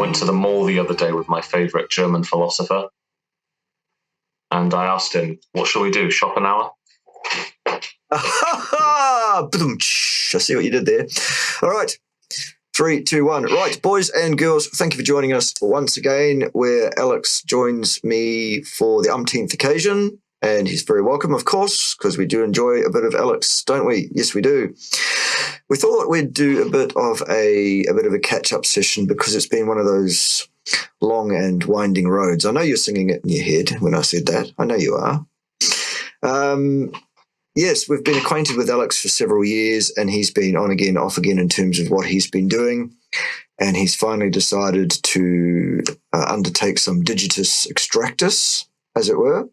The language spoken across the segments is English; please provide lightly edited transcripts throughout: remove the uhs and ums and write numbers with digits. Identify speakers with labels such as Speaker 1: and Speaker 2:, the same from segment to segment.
Speaker 1: went to the mall the other day with my favourite German philosopher, and I asked him, what shall we do, shop an hour?
Speaker 2: I see what you did there. All right. 3, 2, 1. Right, boys and girls, thank you for joining us once again, where Alex joins me for the umpteenth occasion. And he's very welcome, of course, because we do enjoy a bit of Alex, don't we? Yes, we do. We thought we'd do a bit of a catch-up session because it's been one of those long and winding roads. I know you're singing it in your head when I said that. I know you are. Yes, we've been acquainted with Alex for several years, and he's been on again, off again in terms of what he's been doing. And he's finally decided to undertake some digitus extractus, as it were.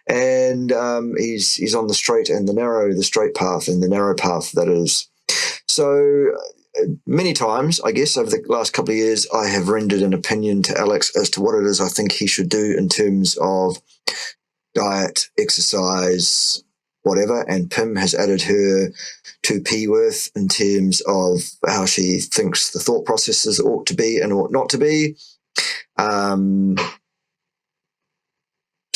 Speaker 2: And he's on the straight and the narrow, the straight path and the narrow path, that is. So many times, I guess, over the last couple of years, I have rendered an opinion to Alex as to what it is I think he should do in terms of diet, exercise, whatever. And Pim has added her 2p worth in terms of how she thinks the thought processes ought to be and ought not to be.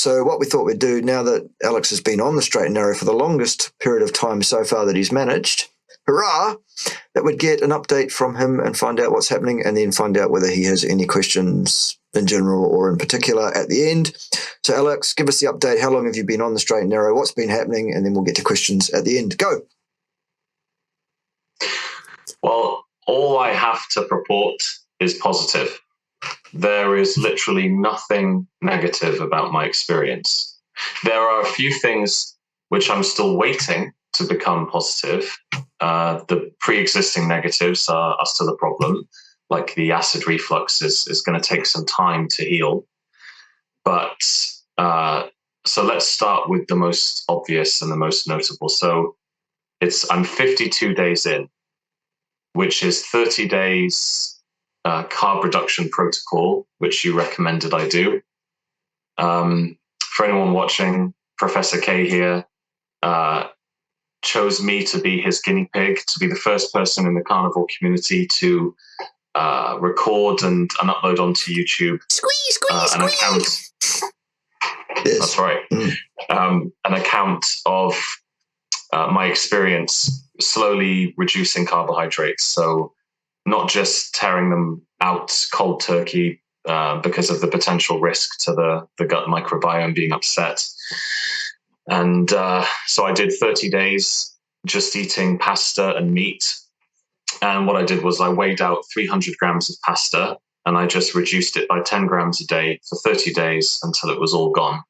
Speaker 2: So what we thought we'd do, now that Alex has been on the straight and narrow for the longest period of time so far that he's managed, hurrah, that we'd get an update from him and find out what's happening, and then find out whether he has any questions in general or in particular at the end. So Alex, give us the update. How long have you been on the straight and narrow? What's been happening? And then we'll get to questions at the end. Go.
Speaker 1: Well, all I have to purport is positive. There is literally nothing negative about my experience. There are a few things which I'm still waiting to become positive. The pre-existing negatives are still a problem, like the acid reflux is going to take some time to heal. But so let's start with the most obvious and the most notable. So I'm 52 days in, which is 30 days carb reduction protocol, which you recommended I do. For anyone watching, Professor K here chose me to be his guinea pig, to be the first person in the carnivore community to record and upload onto YouTube an account.
Speaker 2: Yes.
Speaker 1: That's right. An account of my experience slowly reducing carbohydrates. So not just tearing them out cold turkey because of the potential risk to the gut microbiome being upset. And so I did 30 days just eating pasta and meat. And what I did was I weighed out 300 grams of pasta and I just reduced it by 10 grams a day for 30 days until it was all gone.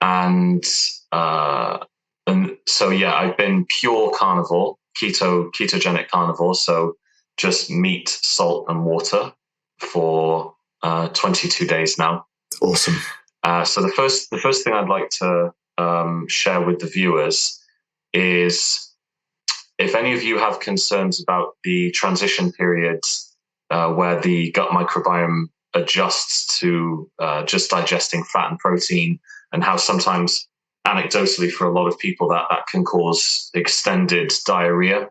Speaker 1: And so, yeah, I've been pure carnivore, ketogenic carnivore. So just meat, salt, and water for 22 days now.
Speaker 2: Awesome.
Speaker 1: So the first thing I'd like to share with the viewers is, if any of you have concerns about the transition periods where the gut microbiome adjusts to just digesting fat and protein, and how sometimes anecdotally for a lot of people that can cause extended diarrhea.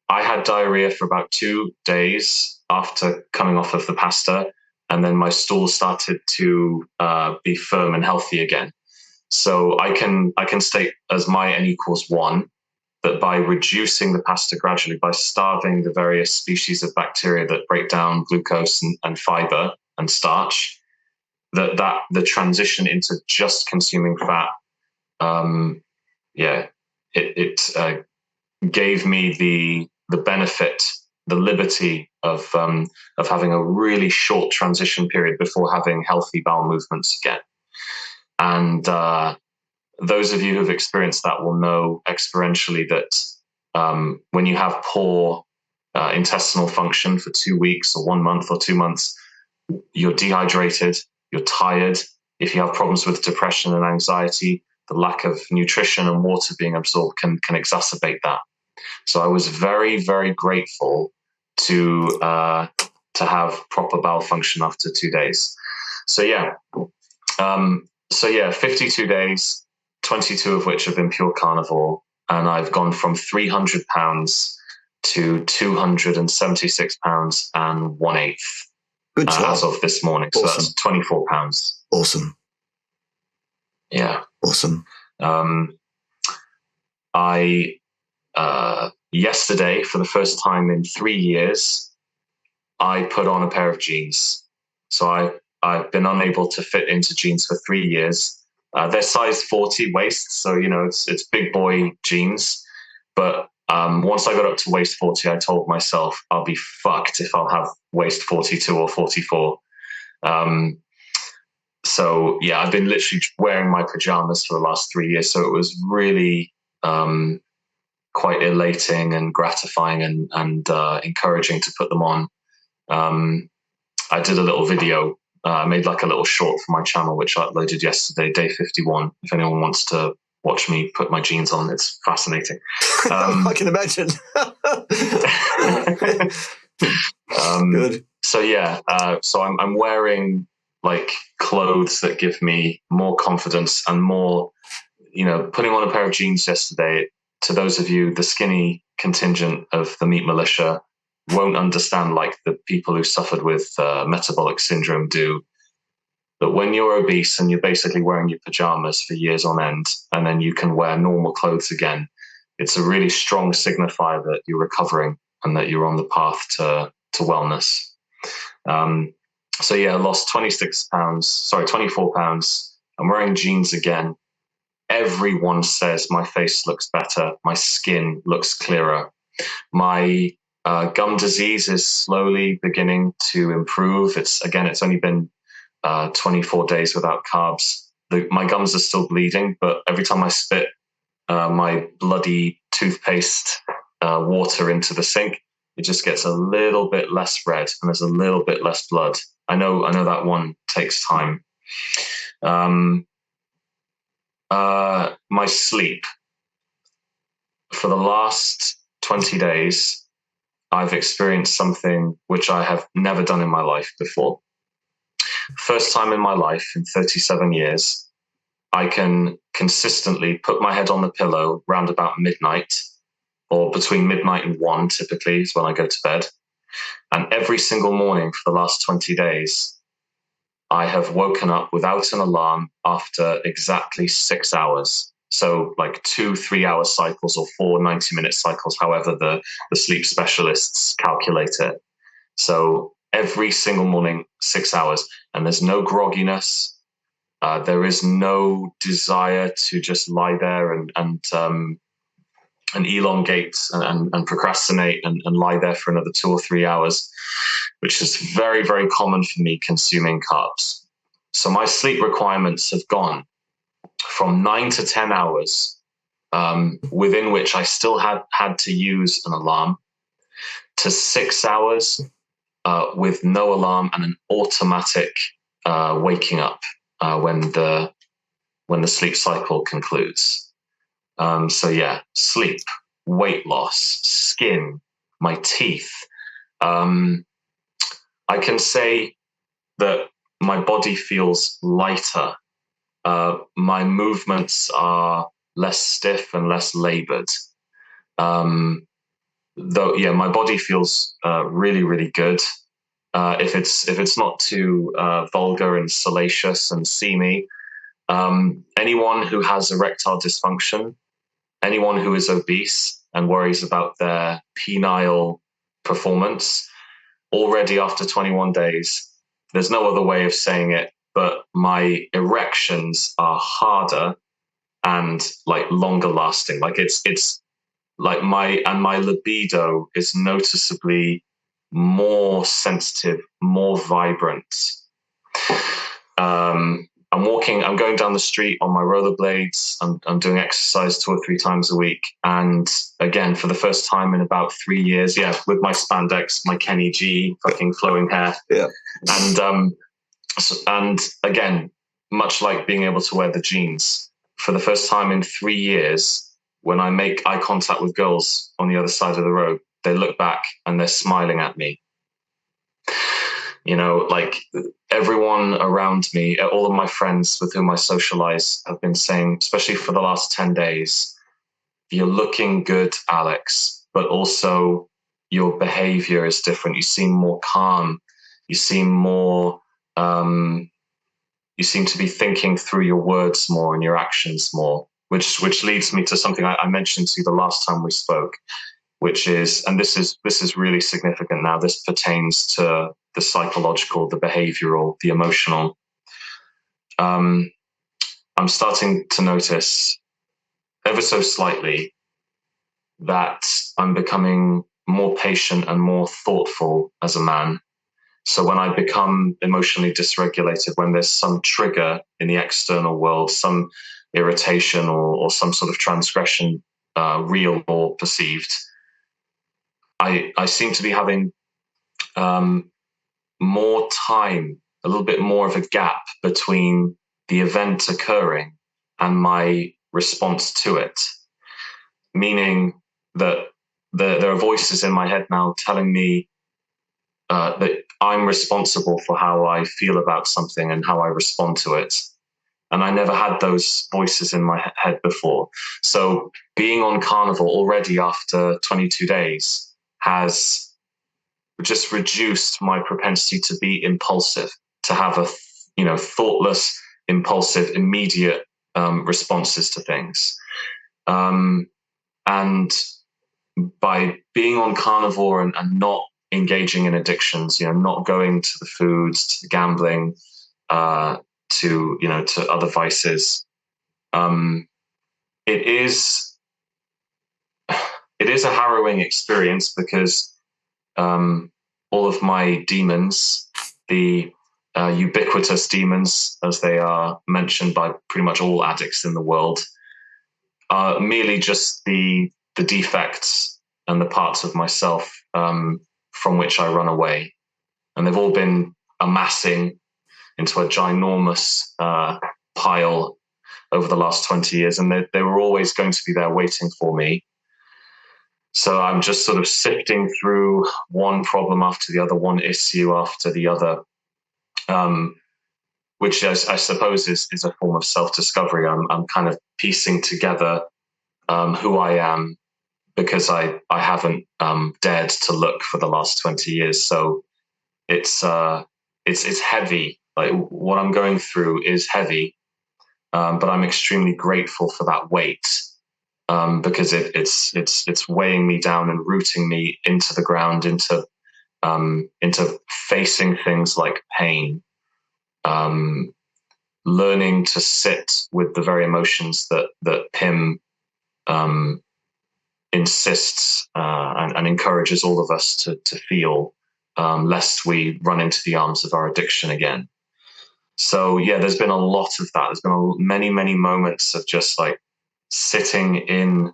Speaker 1: I had diarrhea for about 2 days after coming off of the pasta, and then my stool started to be firm and healthy again. So I can state as my N equals 1 that by reducing the pasta gradually, by starving the various species of bacteria that break down glucose and fiber and starch, that the transition into just consuming fat, it gave me the benefit, the liberty of having a really short transition period before having healthy bowel movements again. And those of you who've experienced that will know experientially that when you have poor intestinal function for 2 weeks or 1 month or 2 months, you're dehydrated, you're tired. If you have problems with depression and anxiety, the lack of nutrition and water being absorbed can exacerbate that. So I was very, very grateful to have proper bowel function after 2 days. So yeah, 52 days, 22 of which have been pure carnivore, and I've gone from 300 pounds to 276 pounds and 1/8.
Speaker 2: Good job.
Speaker 1: As of this morning. So that's 24 pounds.
Speaker 2: Awesome.
Speaker 1: Yeah.
Speaker 2: Awesome.
Speaker 1: I yesterday, for the first time in 3 years, I put on a pair of jeans. So I've been unable to fit into jeans for 3 years. They're size 40 waist, so it's big boy jeans. But once I got up to waist 40, I told myself I'll be fucked if I'll have waist 42 or 44. So yeah, I've been literally wearing my pajamas for the last 3 years. So it was really quite elating and gratifying and encouraging to put them on. I did a little video. I made like a little short for my channel, which I uploaded yesterday, day 51. If anyone wants to watch me put my jeans on, it's fascinating.
Speaker 2: I can imagine. Good.
Speaker 1: So yeah, so I'm wearing like clothes that give me more confidence and more, putting on a pair of jeans yesterday. To those of you, the skinny contingent of the Meat Militia won't understand, like the people who suffered with metabolic syndrome do, that when you're obese and you're basically wearing your pajamas for years on end, and then you can wear normal clothes again, it's a really strong signifier that you're recovering and that you're on the path to wellness. So yeah, I lost 24 pounds. I'm wearing jeans again. Everyone says my face looks better. My skin looks clearer. My gum disease is slowly beginning to improve. It's only been 24 days without carbs. My gums are still bleeding, but every time I spit my bloody toothpaste water into the sink, it just gets a little bit less red and there's a little bit less blood. I know that one takes time. My sleep. For the last 20 days, I've experienced something which I have never done in my life before. First time in my life in 37 years, I can consistently put my head on the pillow round about midnight, or between midnight and 1 typically is when I go to bed. And every single morning for the last 20 days, I have woken up without an alarm after exactly 6 hours. So like 2 3-hour cycles or 4 90-minute cycles, however the sleep specialists calculate it. So every single morning, 6 hours, and there's no grogginess. There is no desire to just lie there and elongate and procrastinate and lie there for another 2 or 3 hours, which is very, very common for me consuming carbs. So my sleep requirements have gone from 9 to 10 hours, within which I still had to use an alarm, to 6 hours with no alarm and an automatic waking up when the sleep cycle concludes. So yeah, sleep, weight loss, skin, my teeth. I can say that my body feels lighter. My movements are less stiff and less labored. Though, yeah, my body feels really, really good. If it's not too vulgar and salacious and seamy, anyone who has erectile dysfunction, anyone who is obese and worries about their penile performance, already after 21 days, there's no other way of saying it, but my erections are harder and like longer lasting. Like it's like my libido is noticeably more sensitive, more vibrant. I'm going down the street on my rollerblades. I'm doing exercise 2 or 3 times a week. And again, for the first time in about 3 years, yeah, with my spandex, my Kenny G fucking flowing hair.
Speaker 2: Yeah.
Speaker 1: And again, much like being able to wear the jeans, for the first time in 3 years, when I make eye contact with girls on the other side of the road, they look back and they're smiling at me. Like everyone around me, all of my friends with whom I socialize have been saying, especially for the last 10 days, you're looking good, Alex, but also your behavior is different. You seem more calm. You seem more. You seem to be thinking through your words more and your actions more, which leads me to something I mentioned to you the last time we spoke, which is, and this is really significant now. This pertains to the psychological, the behavioral, the emotional. I'm starting to notice ever so slightly that I'm becoming more patient and more thoughtful as a man. So when I become emotionally dysregulated, when there's some trigger in the external world, some irritation or some sort of transgression, real or perceived, I seem to be having more time, a little bit more of a gap between the event occurring and my response to it. Meaning that there are voices in my head now telling me that I'm responsible for how I feel about something and how I respond to it. And I never had those voices in my head before. So being on Carnivore already after 22 days has just reduced my propensity to be impulsive, to have thoughtless, impulsive, immediate responses to things. And by being on Carnivore and not engaging in addictions, not going to the foods, to the gambling, to other vices, it is a harrowing experience because all of my demons, the ubiquitous demons, as they are mentioned by pretty much all addicts in the world, are merely just the defects and the parts of myself from which I run away. And they've all been amassing into a ginormous pile over the last 20 years. And they were always going to be there waiting for me. So I'm just sort of sifting through one problem after the other, one issue after the other, which I suppose is a form of self-discovery. I'm kind of piecing together who I am because I haven't dared to look for the last 20 years. So it's heavy. Like what I'm going through is heavy, but I'm extremely grateful for that weight. Because it's weighing me down and rooting me into the ground, into facing things like pain, learning to sit with the very emotions that Pim insists and encourages all of us to feel, lest we run into the arms of our addiction again. So yeah, there's been a lot of that. There's been many moments of just like sitting in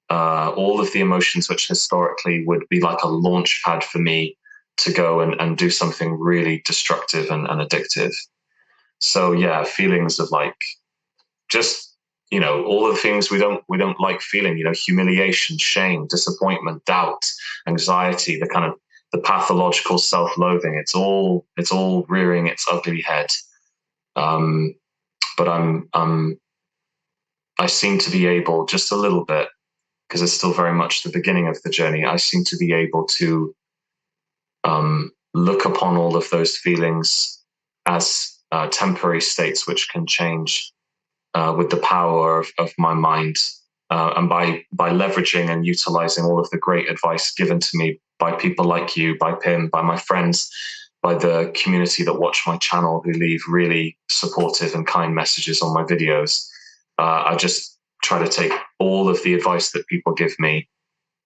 Speaker 1: all of the emotions which historically would be like a launch pad for me to go and do something really destructive and addictive. So yeah, feelings of like just all the things we don't like feeling, humiliation, shame, disappointment, doubt, anxiety, the kind of the pathological self-loathing. It's all rearing its ugly head. But I seem to be able, just a little bit, because it's still very much the beginning of the journey, I seem to be able to look upon all of those feelings as temporary states which can change with the power of my mind. And by leveraging and utilizing all of the great advice given to me by people like you, by Pim, by my friends, by the community that watch my channel, who leave really supportive and kind messages on my videos, I just try to take all of the advice that people give me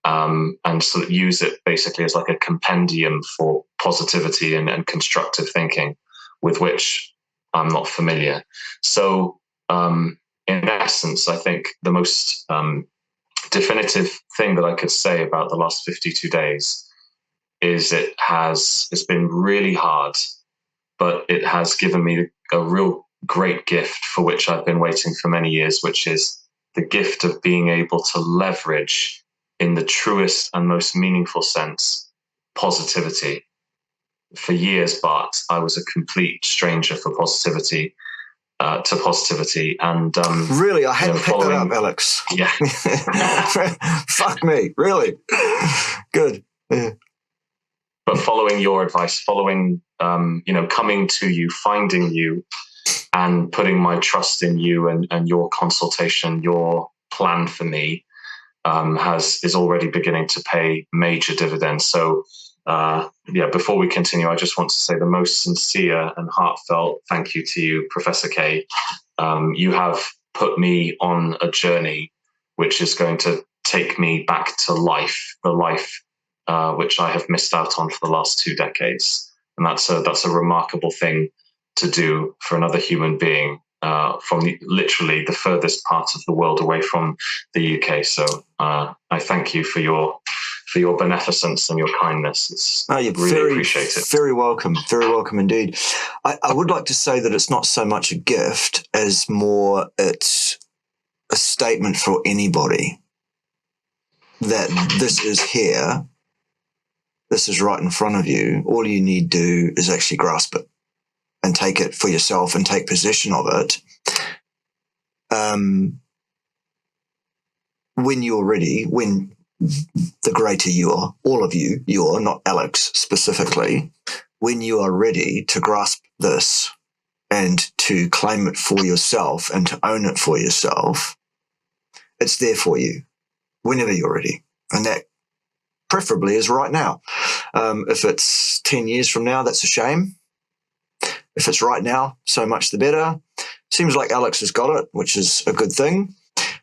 Speaker 1: and sort of use it basically as like a compendium for positivity and constructive thinking, with which I'm not familiar. So in essence, I think the most definitive thing that I could say about the last 52 days is it's been really hard, but it has given me a real great gift for which I've been waiting for many years, which is the gift of being able to leverage, in the truest and most meaningful sense, positivity. For years, Bart, I was a complete stranger to positivity, and
Speaker 2: really, I hadn't picked that up, Alex.
Speaker 1: Yeah,
Speaker 2: fuck me, really. Good. Yeah.
Speaker 1: but following your advice, following, coming to you, finding you, and putting my trust in you and your consultation, your plan for me, is already beginning to pay major dividends. So, before we continue, I just want to say the most sincere and heartfelt thank you to you, Professor K. You have put me on a journey which is going to take me back to life, the life which I have missed out on for the last 2 decades. And that's a remarkable thing to do for another human being from literally the furthest part of the world away from the UK. So I thank you for your beneficence and your kindness. You're really appreciate it.
Speaker 2: Very welcome indeed. I would like to say that it's not so much a gift as more it's a statement for anybody that this is here, this is right in front of you. All you need to do is actually grasp it and take it for yourself and take possession of it. When you're ready, when the greater you are, all of you are, not Alex specifically, when you are ready to grasp this and to claim it for yourself and to own it for yourself, it's there for you whenever you're ready. And that preferably is right now. If it's 10 years from now, that's a shame. If it's right now, so much the better. Seems like Alex has got it, which is a good thing.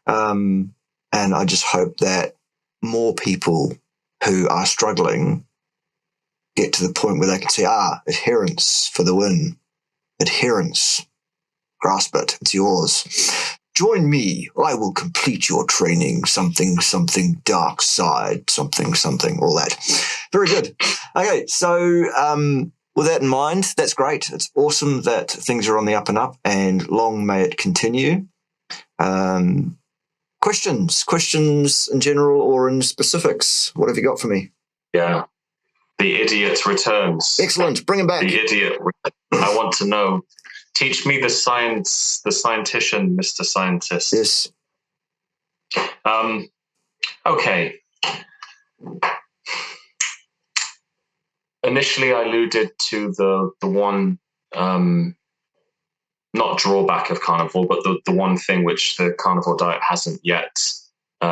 Speaker 2: And I just hope that more people who are struggling get to the point where they can say, adherence for the win. Adherence. Grasp it. It's yours. Join me. I will complete your training. Something, dark side, something, all that. Very good. Okay, so with that in mind, that's great. It's awesome that things are on the up and up, and long may it continue. Questions in general or in specifics? What have you got for me?
Speaker 1: Yeah. The idiot returns.
Speaker 2: Excellent. Bring him back.
Speaker 1: The idiot. I want to know. Teach me the science, the scientician, Mr. Scientist.
Speaker 2: Yes.
Speaker 1: Okay. Initially, I alluded to the one, not drawback of carnivore, but the one thing which the carnivore diet hasn't yet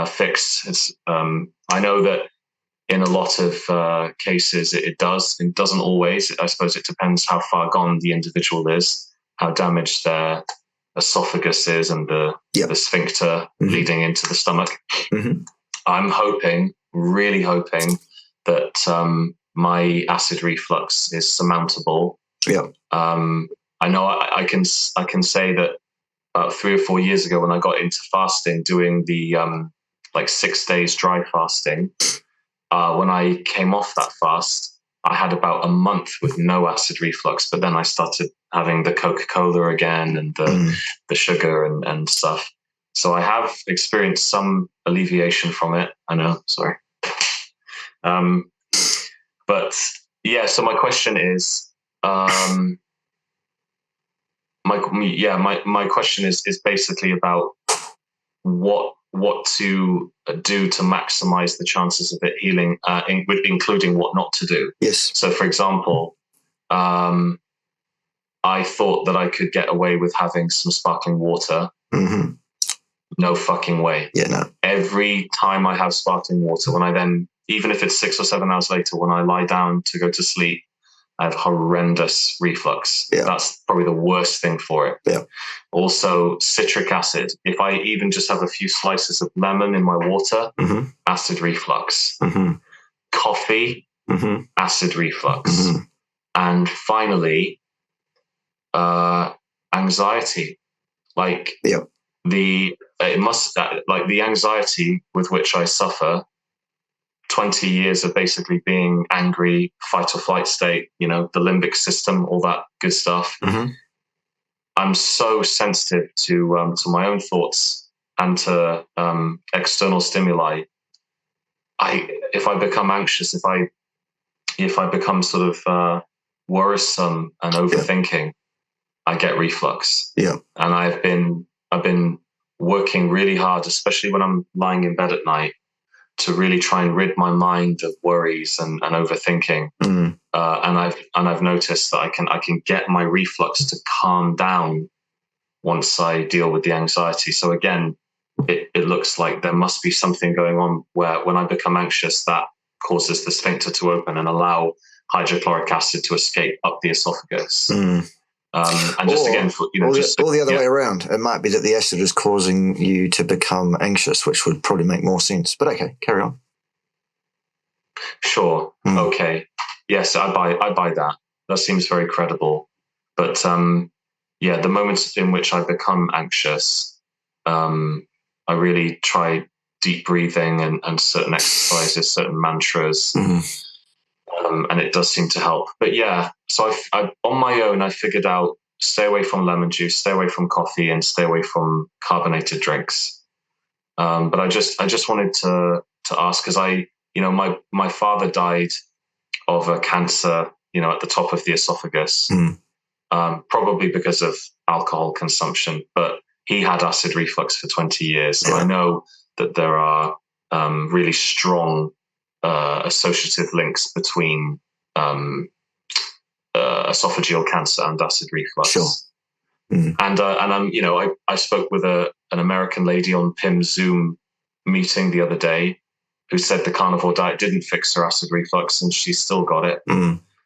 Speaker 1: fixed. I know that in a lot of cases it does. It doesn't always. I suppose it depends how far gone the individual is, how damaged their esophagus is, and the sphincter leading into the stomach. Mm-hmm. I'm really hoping that my acid reflux is surmountable.
Speaker 2: Yeah.
Speaker 1: I know I can say that about 3 or 4 years ago, when I got into fasting, doing the 6 days dry fasting, when I came off that fast, I had about a month with no acid reflux, but then I started having the Coca-Cola again and the sugar and stuff. So I have experienced some alleviation from it. I know, sorry. But yeah, so my question is, my question is basically about what to do to maximize the chances of it healing, including what not to do.
Speaker 2: Yes.
Speaker 1: So, for example, I thought that I could get away with having some sparkling water. Mm-hmm. No fucking way.
Speaker 2: Yeah, no.
Speaker 1: Every time I have sparkling water, even if it's 6 or 7 hours later, when I lie down to go to sleep, I have horrendous reflux. Yeah. That's probably the worst thing for it.
Speaker 2: Yeah.
Speaker 1: Also, citric acid. If I even just have a few slices of lemon in my water, mm-hmm. acid reflux. Mm-hmm. Coffee, mm-hmm. acid reflux. Mm-hmm. And finally, anxiety. The anxiety with which I suffer, 20 years of basically being angry, fight or flight state, the limbic system, all that good stuff. Mm-hmm. I'm so sensitive to my own thoughts and to external stimuli. If I become anxious, if I become sort of worrisome and overthinking, I get reflux.
Speaker 2: Yeah.
Speaker 1: And I've been working really hard, especially when I'm lying in bed at night, to really try and rid my mind of worries and overthinking. And I've noticed that I can get my reflux to calm down once I deal with the anxiety. So again, it looks like there must be something going on where when I become anxious, that causes the sphincter to open and allow hydrochloric acid to escape up the esophagus. And just again,
Speaker 2: or the other way around. It might be that the acid is causing you to become anxious, which would probably make more sense. But okay, carry on.
Speaker 1: Sure. Okay. Yes, I buy that. That seems very credible. But the moments in which I become anxious, I really try deep breathing and certain exercises, certain mantras, and it does seem to help. But yeah, so I on my own, I figured out stay away from lemon juice, stay away from coffee, and stay away from carbonated drinks. But I just wanted to ask, because my father died of a cancer, at the top of the esophagus, probably because of alcohol consumption, but he had acid reflux for 20 years. And I know that there are really strong associative links between esophageal cancer and acid reflux.
Speaker 2: Sure.
Speaker 1: And I spoke with an American lady on PIM's Zoom meeting the other day who said the carnivore diet didn't fix her acid reflux and she still got it.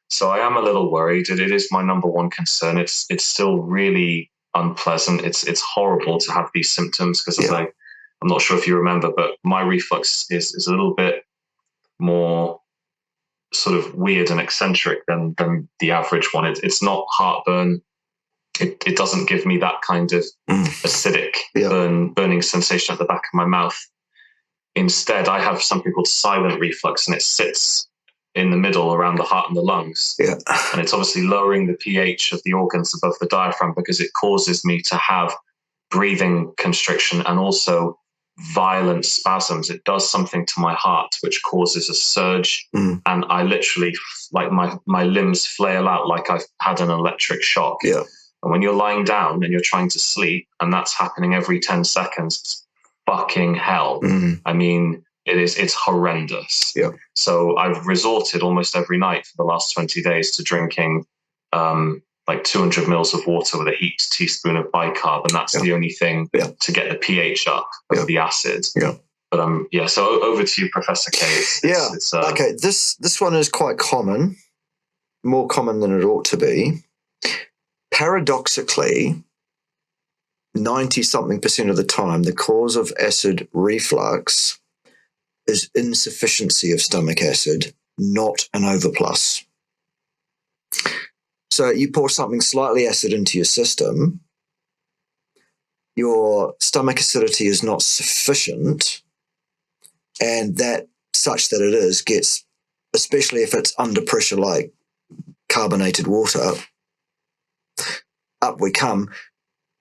Speaker 1: So I am a little worried. It is my number one concern. It's still really unpleasant. It's horrible to have these symptoms because I'm not sure if you remember, but my reflux is a little bit more sort of weird and eccentric than the average one. It's not heartburn. It doesn't give me that kind of acidic burning sensation at the back of my mouth. Instead, I have something called silent reflux, and it sits in the middle around the heart and the lungs. And it's obviously lowering the pH of the organs above the diaphragm because it causes me to have breathing constriction and also violent spasms. It does something to my heart, which causes a surge. And I literally, like my limbs flail out like I've had an electric shock. And when you're lying down and you're trying to sleep, and that's happening every 10 seconds, it's fucking hell. I mean, it's horrendous. So I've resorted almost every night for the last 20 days to drinking like 200 mils of water with a heaped teaspoon of bicarb, and that's the only thing to get the pH up of the acid. But so over to you, Professor K.
Speaker 2: Okay, this one is quite common, more common than it ought to be. Paradoxically, 90-something% of the time, the cause of acid reflux is insufficiency of stomach acid, not an overplus. So you pour something slightly acid into your system, your stomach acidity is not sufficient, and that, such that it is, gets, especially if it's under pressure like carbonated water, up we come.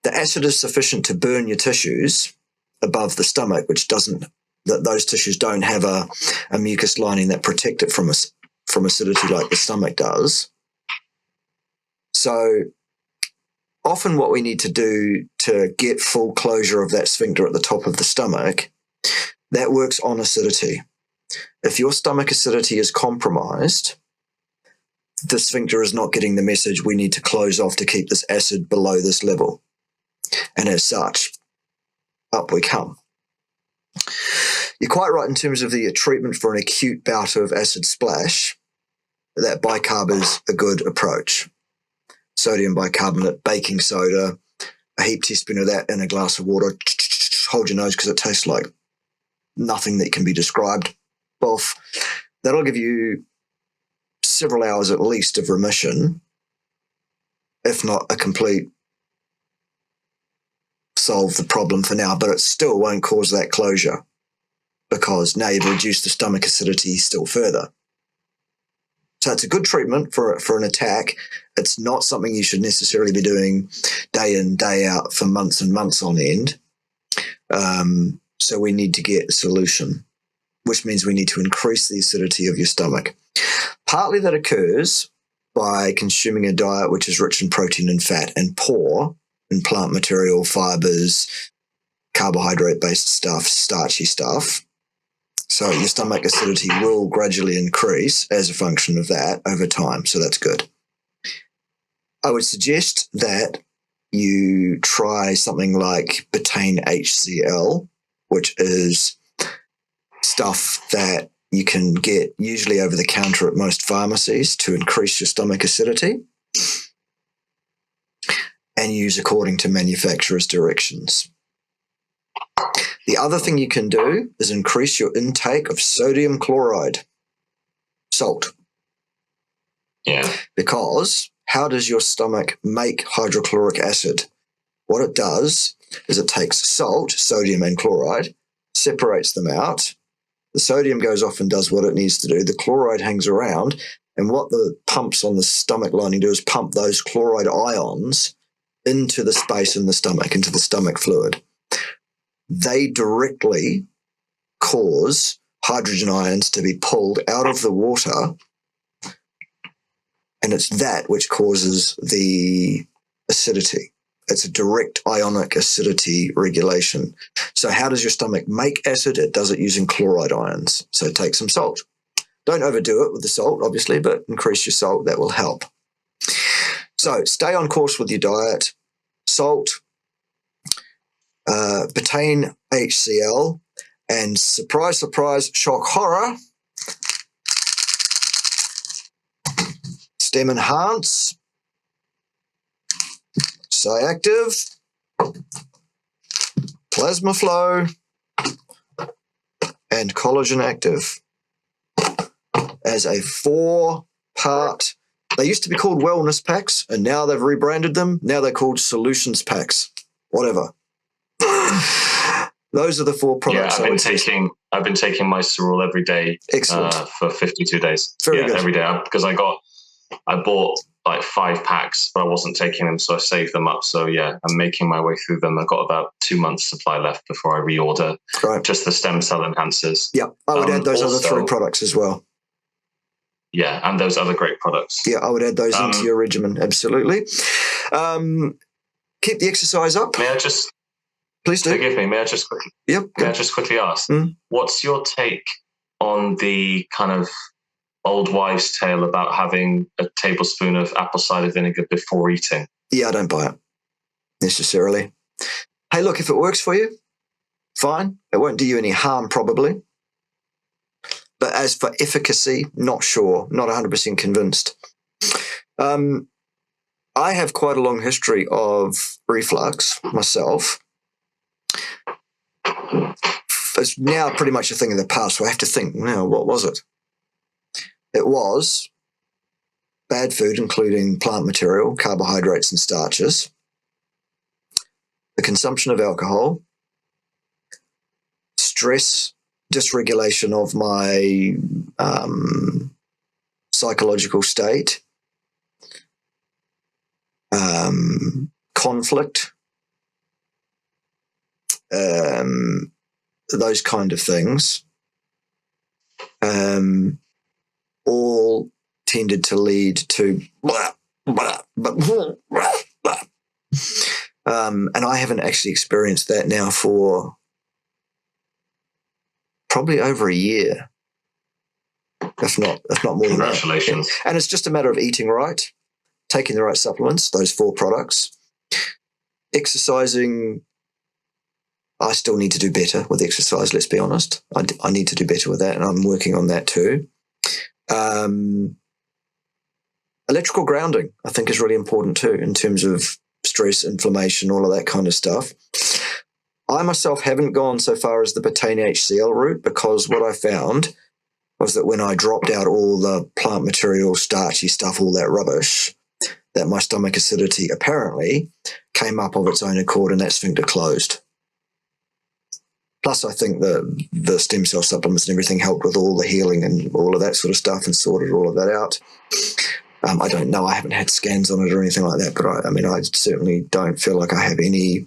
Speaker 2: The acid is sufficient to burn your tissues above the stomach, which doesn't, that those tissues don't have a mucus lining that protect it from acidity like the stomach does. So often what we need to do to get full closure of that sphincter at the top of the stomach, that works on acidity. If your stomach acidity is compromised, the sphincter is not getting the message we need to close off to keep this acid below this level. And as such, up we come. You're quite right in terms of the treatment for an acute bout of acid splash. That bicarb is a good approach. Sodium bicarbonate, baking soda, a heaped teaspoon of that in a glass of water. Hold your nose because it tastes like nothing that can be described. Both. That'll give you several hours at least of remission, if not a complete solve the problem for now, but it still won't cause that closure because now you've reduced the stomach acidity still further. So it's a good treatment for an attack. It's not something you should necessarily be doing day in, day out for months and months on end. So we need to get a solution, which means we need to increase the acidity of your stomach. Partly that occurs by consuming a diet which is rich in protein and fat and poor in plant material, fibers, carbohydrate-based stuff, starchy stuff. So your stomach acidity will gradually increase as a function of that over time. So that's good. I would suggest that you try something like betaine HCl, which is stuff that you can get usually over the counter at most pharmacies to increase your stomach acidity, and use according to manufacturer's directions. The other thing you can do is increase your intake of sodium chloride, salt.
Speaker 1: Yeah.
Speaker 2: Because how does your stomach make hydrochloric acid? What it does is it takes salt, sodium and chloride, separates them out. The sodium goes off and does what it needs to do. The chloride hangs around, and what the pumps on the stomach lining do is pump those chloride ions into the space in the stomach, into the stomach fluid. They directly cause hydrogen ions to be pulled out of the water, and it's that which causes the acidity. It's a direct ionic acidity regulation. So how does your stomach make acid? It does it using chloride ions. So take some salt. Don't overdo it with the salt, obviously, but increase your salt. That will help. So stay on course with your diet. Salt, betaine HCl, and surprise, surprise, shock, horror, Stem Enhance, Cyactive, Plasma Flow, and Collagen Active as a 4-part. They used to be called wellness packs, and now they've rebranded them. Now they're called solutions packs. Whatever. Those are the 4 products.
Speaker 1: Yeah, I've been taking my Cerule every day.
Speaker 2: Excellent.
Speaker 1: For 52 days.
Speaker 2: Very good.
Speaker 1: Every day, because I bought like 5 packs, but I wasn't taking them, so I saved them up. So yeah, I'm making my way through them. I've got about 2 months supply left before I reorder.
Speaker 2: Right.
Speaker 1: Just the stem cell enhancers.
Speaker 2: Yeah, I would add those other 3 products as well.
Speaker 1: Yeah, and those other great products.
Speaker 2: Yeah, I would add those into your regimen. Absolutely. Keep the exercise up.
Speaker 1: May I just...
Speaker 2: Please do.
Speaker 1: Forgive me. May I just quickly?
Speaker 2: Yep.
Speaker 1: May I just quickly ask? What's your take on the kind of old wives' tale about having a tablespoon of apple cider vinegar before eating?
Speaker 2: Yeah, I don't buy it necessarily. Hey, look, if it works for you, fine. It won't do you any harm, probably. But as for efficacy, not sure. Not 100% convinced. I have quite a long history of reflux myself. It's now pretty much a thing of the past, so I have to think, now, what was it? It was bad food, including plant material, carbohydrates and starches, the consumption of alcohol, stress, dysregulation of my psychological state, conflict, those kind of things, all tended to lead to and I haven't actually experienced that now for probably over a year, if not more than that.
Speaker 1: Congratulations.
Speaker 2: And it's just a matter of eating right, taking the right supplements, those 4 products, exercising. I still need to do better with exercise, let's be honest. I need to do better with that, and I'm working on that too. Electrical grounding, I think, is really important too in terms of stress, inflammation, all of that kind of stuff. I myself haven't gone so far as the betaine HCl route, because what I found was that when I dropped out all the plant material, starchy stuff, all that rubbish, that my stomach acidity apparently came up of its own accord and that sphincter closed. Plus, I think the stem cell supplements and everything helped with all the healing and all of that sort of stuff and sorted all of that out. I don't know. I haven't had scans on it or anything like that, but I certainly don't feel like I have any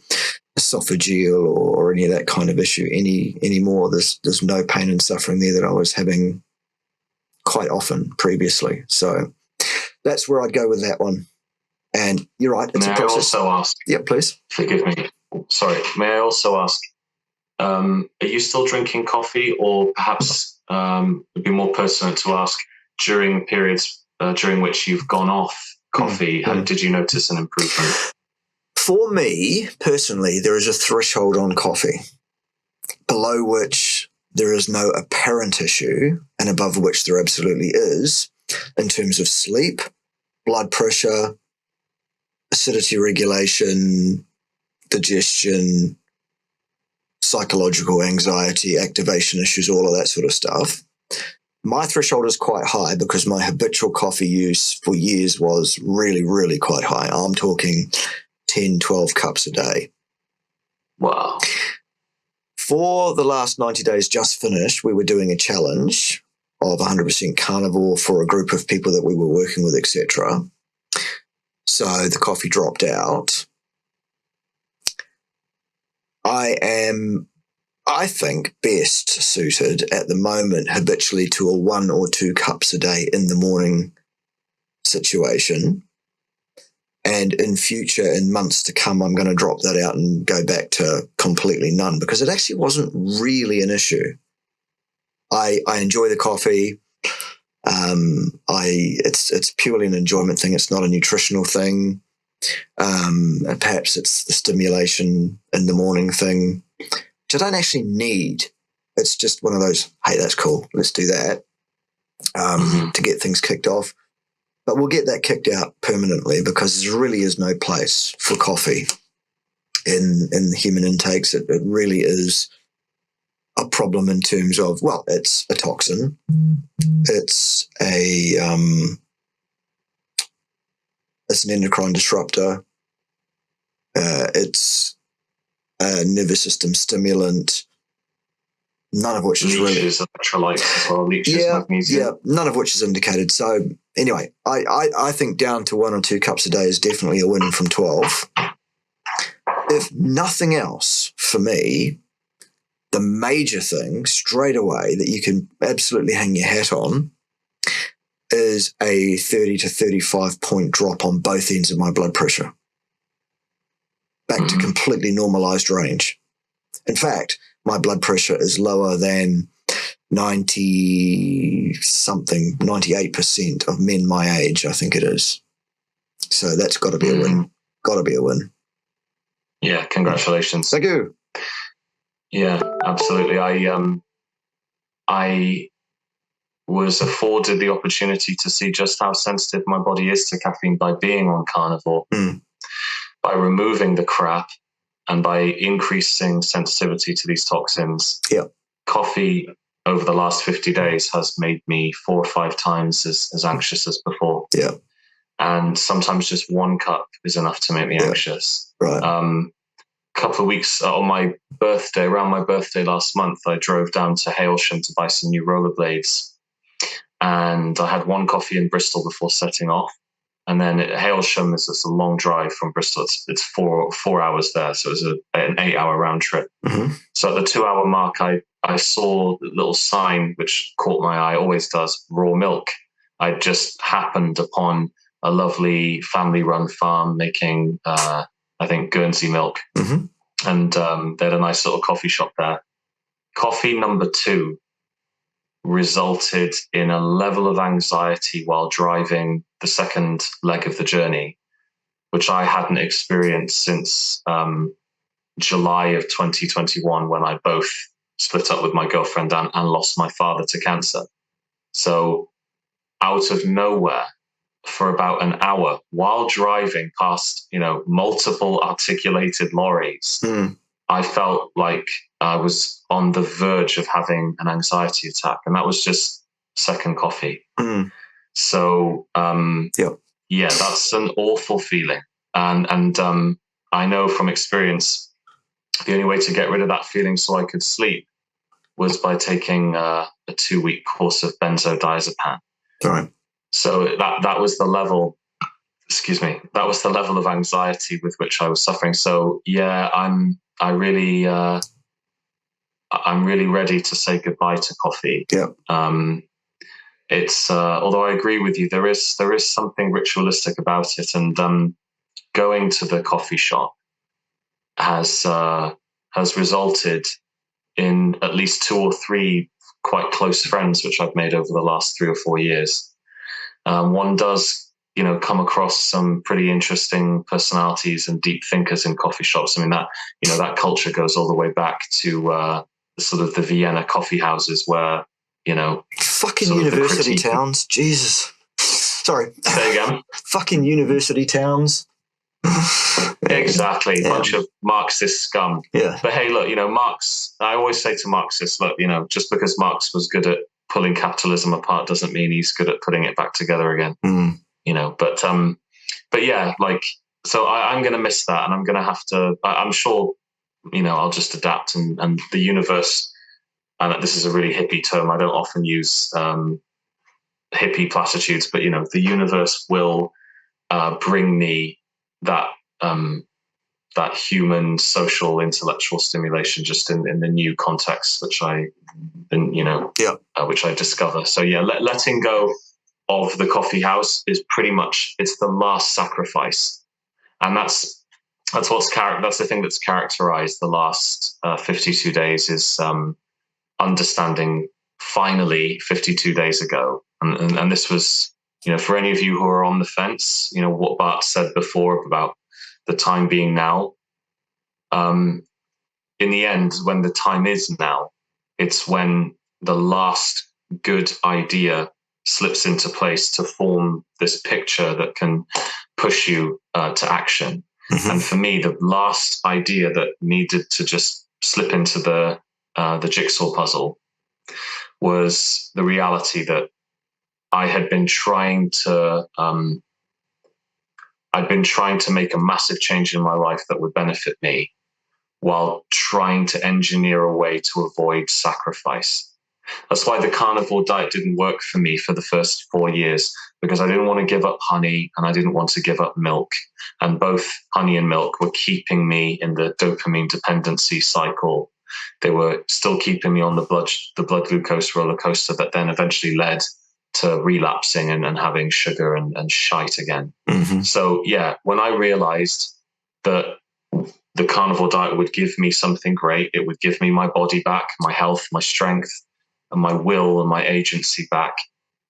Speaker 2: esophageal or any of that kind of issue anymore. There's no pain and suffering there that I was having quite often previously. So that's where I'd go with that one. And you're right. It's a process.
Speaker 1: May I also ask?
Speaker 2: Yeah, please.
Speaker 1: Forgive me. Sorry. May I also ask, are you still drinking coffee, or perhaps it'd be more pertinent to ask during periods during which you've gone off coffee, did you notice an improvement?
Speaker 2: For me personally, there is a threshold on coffee below which there is no apparent issue and above which there absolutely is in terms of sleep, blood pressure, acidity regulation, digestion, psychological anxiety, activation issues, all of that sort of stuff. My threshold is quite high because my habitual coffee use for years was really, really quite high. I'm talking 10, 12 cups a day.
Speaker 1: Wow.
Speaker 2: For the last 90 days just finished, we were doing a challenge of 100% carnivore for a group of people that we were working with, etc. So the coffee dropped out. I am, I think, best suited at the moment habitually to a 1 or 2 cups a day in the morning situation. And in future, in months to come, I'm going to drop that out and go back to completely none because it actually wasn't really an issue. I enjoy the coffee. It's purely an enjoyment thing. It's not a nutritional thing. And perhaps it's the stimulation in the morning thing, which I don't actually need. It's just one of those, hey, that's cool, let's do that, to get things kicked off. But we'll get that kicked out permanently because there really is no place for coffee in human intakes. It really is a problem in terms of, well, it's a toxin. It's it's an endocrine disruptor. It's a nervous system stimulant. None of which is really
Speaker 1: electrolytes as well. Leeches, magnesium.
Speaker 2: Yeah, none of which is indicated. So anyway, I think down to 1 or 2 cups a day is definitely a win from 12. If nothing else, for me, the major thing straight away that you can absolutely hang your hat on is a 30 to 35 point drop on both ends of my blood pressure. Back to completely normalized range. In fact, my blood pressure is lower than 98% of men my age, I think it is. So that's got to be a win. Got to be a win.
Speaker 1: Yeah, congratulations.
Speaker 2: Thank you.
Speaker 1: Yeah, absolutely. I was afforded the opportunity to see just how sensitive my body is to caffeine by being on carnivore, by removing the crap and by increasing sensitivity to these toxins.
Speaker 2: Yeah.
Speaker 1: Coffee over the last 50 days has made me 4 or 5 times as anxious as before.
Speaker 2: Yeah.
Speaker 1: And sometimes just 1 cup is enough to make me anxious.
Speaker 2: Right.
Speaker 1: Couple of weeks on my birthday, around my birthday last month, I drove down to Hailsham to buy some new rollerblades. And I had 1 coffee in Bristol before setting off. And then Hailsham is just a long drive from Bristol. It's 4 hours there. So it was an 8-hour round trip. So at the 2-hour mark, I saw the little sign, which caught my eye, always does, raw milk. I just happened upon a lovely family-run farm making, I think, Guernsey milk. And they had a nice little coffee shop there. Coffee number 2 resulted in a level of anxiety while driving the second leg of the journey, which I hadn't experienced since July of 2021, when I both split up with my girlfriend and lost my father to cancer. So out of nowhere, for about an hour, while driving past, multiple articulated lorries, I felt like I was on the verge of having an anxiety attack, and that was just second coffee. So, yeah, that's an awful feeling. And I know from experience, the only way to get rid of that feeling so I could sleep was by taking a 2-week course of benzodiazepam.
Speaker 2: Right.
Speaker 1: So that was the level. Excuse me. That was the level of anxiety with which I was suffering. So yeah, I'm really ready to say goodbye to coffee.
Speaker 2: Yeah.
Speaker 1: It's although I agree with you, there is something ritualistic about it, and going to the coffee shop has resulted in at least 2 or 3 quite close friends, which I've made over the last 3 or 4 years. One does, come across some pretty interesting personalities and deep thinkers in coffee shops. I mean, that culture goes all the way back to sort of the Vienna coffee houses where,
Speaker 2: fucking university towns. Jesus. Sorry.
Speaker 1: Say again.
Speaker 2: Fucking university towns.
Speaker 1: Exactly. Bunch of Marxist scum.
Speaker 2: Yeah.
Speaker 1: But hey, look, Marx, I always say to Marxists, look, just because Marx was good at pulling capitalism apart doesn't mean he's good at putting it back together again. But yeah, so I'm going to miss that, and I'm going to have to, I'm sure, I'll just adapt, and the universe, and this is a really hippie term. I don't often use hippie platitudes, but the universe will bring me that human, social, intellectual stimulation just in the new context, which I discover. So yeah, letting go of the coffee house is pretty much, it's the last sacrifice, and that's the thing that's characterized the last 52 days is understanding finally 52 days ago, and this was, for any of you who are on the fence, what Bart said before about the time being now. In the end, when the time is now, it's when the last good idea slips into place to form this picture that can push you to action. Mm-hmm. And for me, the last idea that needed to just slip into the jigsaw puzzle was the reality that I had been trying to make a massive change in my life that would benefit me, while trying to engineer a way to avoid sacrifice. That's why the carnivore diet didn't work for me for the first 4 years, because I didn't want to give up honey and I didn't want to give up milk. And both honey and milk were keeping me in the dopamine dependency cycle. They were still keeping me on the blood glucose roller coaster that then eventually led to relapsing and having sugar and shite again. Mm-hmm. So yeah, when I realized that the carnivore diet would give me something great, it would give me my body back, my health, my strength, and my will and my agency back.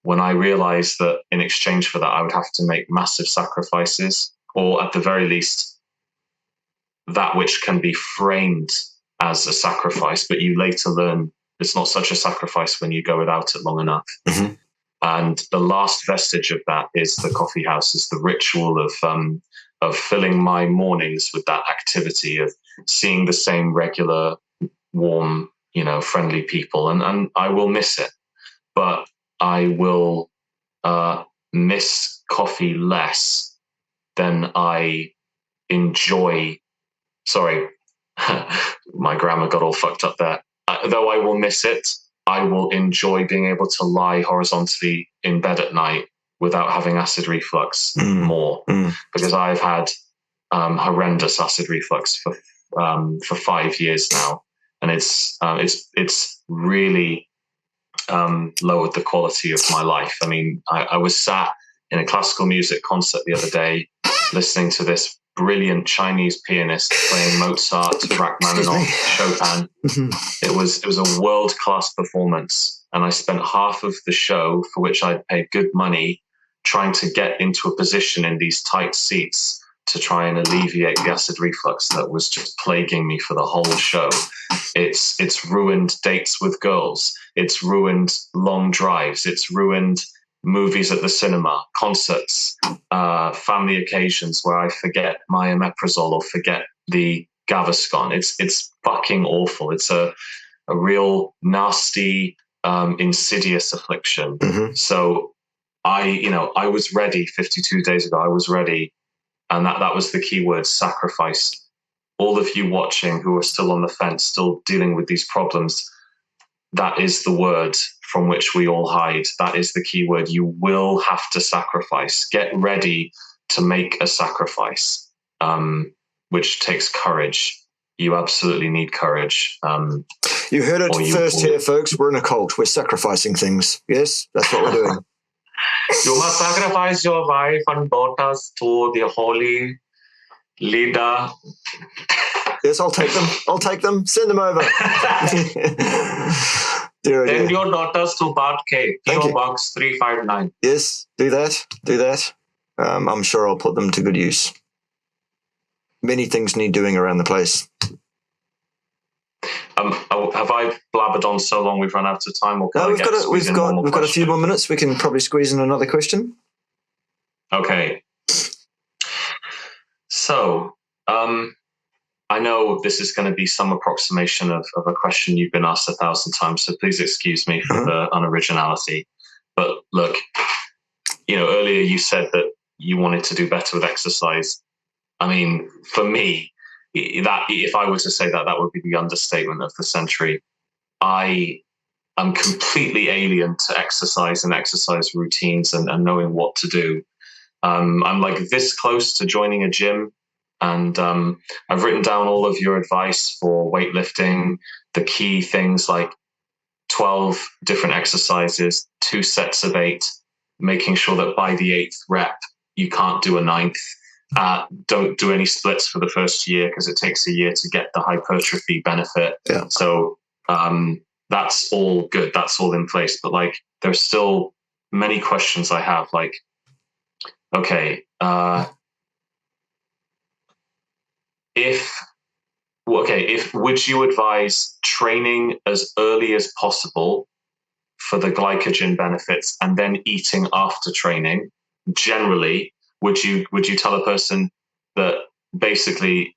Speaker 1: When I realized that in exchange for that, I would have to make massive sacrifices, or at the very least, that which can be framed as a sacrifice, but you later learn it's not such a sacrifice when you go without it long enough. Mm-hmm. And the last vestige of that is the coffee house, is the ritual of filling my mornings with that activity of seeing the same regular, warm, friendly people. And I will miss it, but I will miss coffee less than I enjoy. Sorry, my grammar got all fucked up there. Though I will miss it, I will enjoy being able to lie horizontally in bed at night without having acid reflux more, because I've had horrendous acid reflux for 5 years now, and it's really lowered the quality of my life. I mean, I was sat in a classical music concert the other day, listening to this brilliant Chinese pianist playing Mozart, Rachmaninoff, Chopin. It was a world-class performance, and I spent half of the show, for which I'd paid good money, trying to get into a position in these tight seats to try and alleviate the acid reflux that was just plaguing me for the whole show. It's ruined dates with girls. It's ruined long drives. It's ruined movies at the cinema, concerts, family occasions where I forget my omeprazole or forget the Gaviscon. It's fucking awful. It's a real nasty, insidious affliction. Mm-hmm. So I was ready 52 days ago. I was ready. And that was the key word, sacrifice. All of you watching who are still on the fence, still dealing with these problems, that is the word from which we all hide. That is the key word. You will have to sacrifice. Get ready to make a sacrifice, which takes courage. You absolutely need courage.
Speaker 2: You heard it first here, folks. We're in a cult. We're sacrificing things. Yes, that's what we're doing.
Speaker 1: You must sacrifice your wife and daughters to the holy leader.
Speaker 2: Yes, I'll take them. I'll take them. Send them over.
Speaker 1: Send your daughters to Bart K. PO Box 359.
Speaker 2: Yes, do that. Do that. I'm sure I'll put them to good use. Many things need doing around the place.
Speaker 1: Have I blabbered on so long we've run out of time? Or
Speaker 2: No, we've got a few more minutes. We can probably squeeze in another question.
Speaker 1: Okay. So, I know this is going to be some approximation of a question you've been asked 1,000 times, so please excuse me for the unoriginality. But look, earlier you said that you wanted to do better with exercise. I mean, for me, that if I were to say that, that would be the understatement of the century. I am completely alien to exercise and exercise routines and knowing what to do. I'm like this close to joining a gym, and I've written down all of your advice for weightlifting, the key things like 12 different exercises, 2 sets of 8, making sure that by the 8th rep, you can't do a 9th. Don't do any splits for the first year because it takes a year to get the hypertrophy benefit.
Speaker 2: Yeah.
Speaker 1: So that's all good. That's all in place. But like, there's still many questions I have. Like, okay, would you advise training as early as possible for the glycogen benefits and then eating after training? Generally, would you tell a person that basically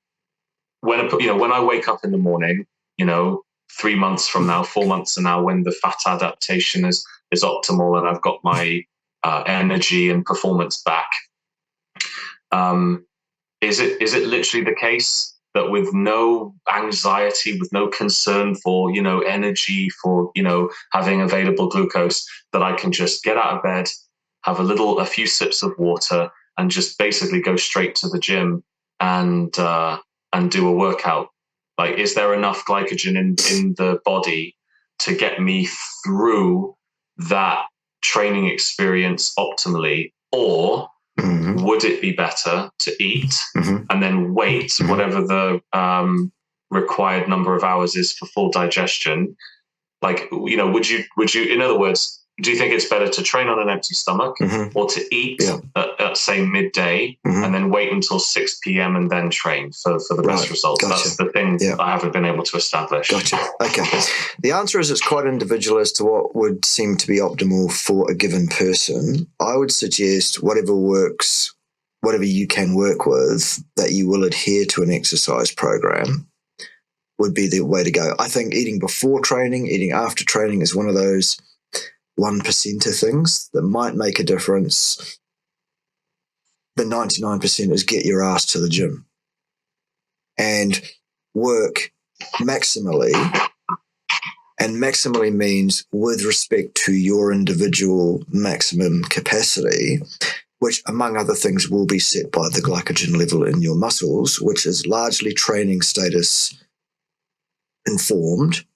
Speaker 1: when I wake up in the morning, 3 months from now, 4 months from now, when the fat adaptation is optimal and I've got my energy and performance back, is it literally the case that with no anxiety, with no concern for energy, for having available glucose, that I can just get out of bed, have a few sips of water, and just basically go straight to the gym and do a workout? Like, is there enough glycogen in the body to get me through that training experience optimally? Or would it be better to eat and then wait whatever the required number of hours is for full digestion? Like, would you, in other words, do you think it's better to train on an empty stomach or to eat at say midday and then wait until 6 p.m. and then train for the best results?
Speaker 2: Gotcha.
Speaker 1: That's the thing I haven't been able to establish.
Speaker 2: Gotcha. Okay. The answer is it's quite individual as to what would seem to be optimal for a given person. I would suggest whatever works, whatever you can work with, that you will adhere to an exercise program would be the way to go. I think eating before training, eating after training is one of those 1%er things that might make a difference. The 99% is get your ass to the gym and work maximally. And maximally means with respect to your individual maximum capacity, which among other things will be set by the glycogen level in your muscles, which is largely training status informed,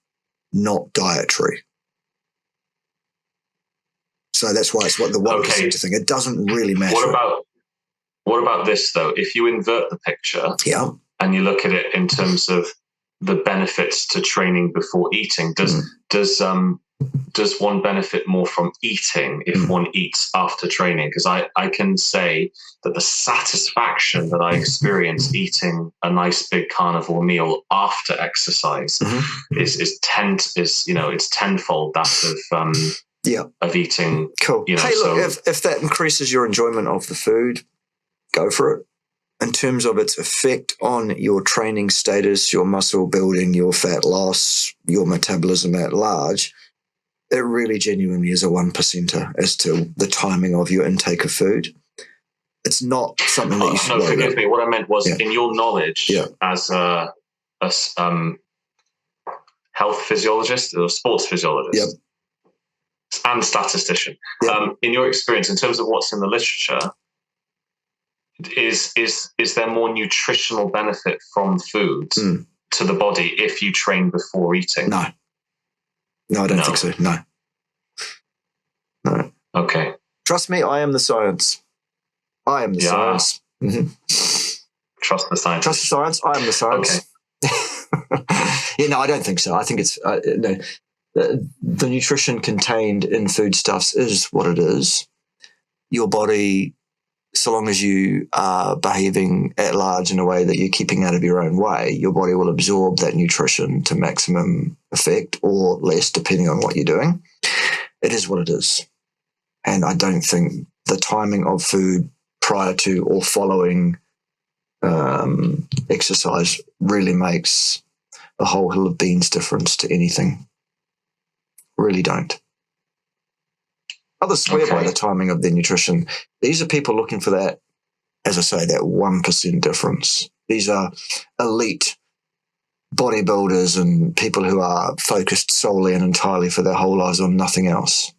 Speaker 2: not dietary. So that's why it's what the 1% thing. It doesn't really matter.
Speaker 1: What about this though? If you invert the picture, and you look at it in terms of the benefits to training before eating, does one benefit more from eating if one eats after training? Because I can say that the satisfaction that I experience eating a nice big carnivore meal after exercise is tenfold that of eating.
Speaker 2: Cool. Look, if that increases your enjoyment of the food, go for it. In terms of its effect on your training status, your muscle building, your fat loss, your metabolism at large, it really genuinely is a 1%er as to the timing of your intake of food. It's not something that you should worry
Speaker 1: forgive
Speaker 2: about.
Speaker 1: me. What I meant was in your knowledge as a health physiologist or sports physiologist and statistician, in your experience, in terms of what's in the literature, is there more nutritional benefit from food to the body if you train before eating?
Speaker 2: No, I don't think so. No.
Speaker 1: Okay.
Speaker 2: Trust me, I am the science. I am the science.
Speaker 1: Trust the science.
Speaker 2: Trust the science. I am the science.
Speaker 1: Okay.
Speaker 2: Yeah, no, I don't think so. I think it's no. The nutrition contained in foodstuffs is what it is. Your body, so long as you are behaving at large in a way that you're keeping out of your own way, your body will absorb that nutrition to maximum effect or less, depending on what you're doing. It is what it is. And I don't think the timing of food prior to or following exercise really makes a whole hill of beans difference to anything. Really don't. Others swear by the timing of their nutrition. These are people looking for that, as I say, that 1% difference. These are elite bodybuilders and people who are focused solely and entirely for their whole lives on nothing else.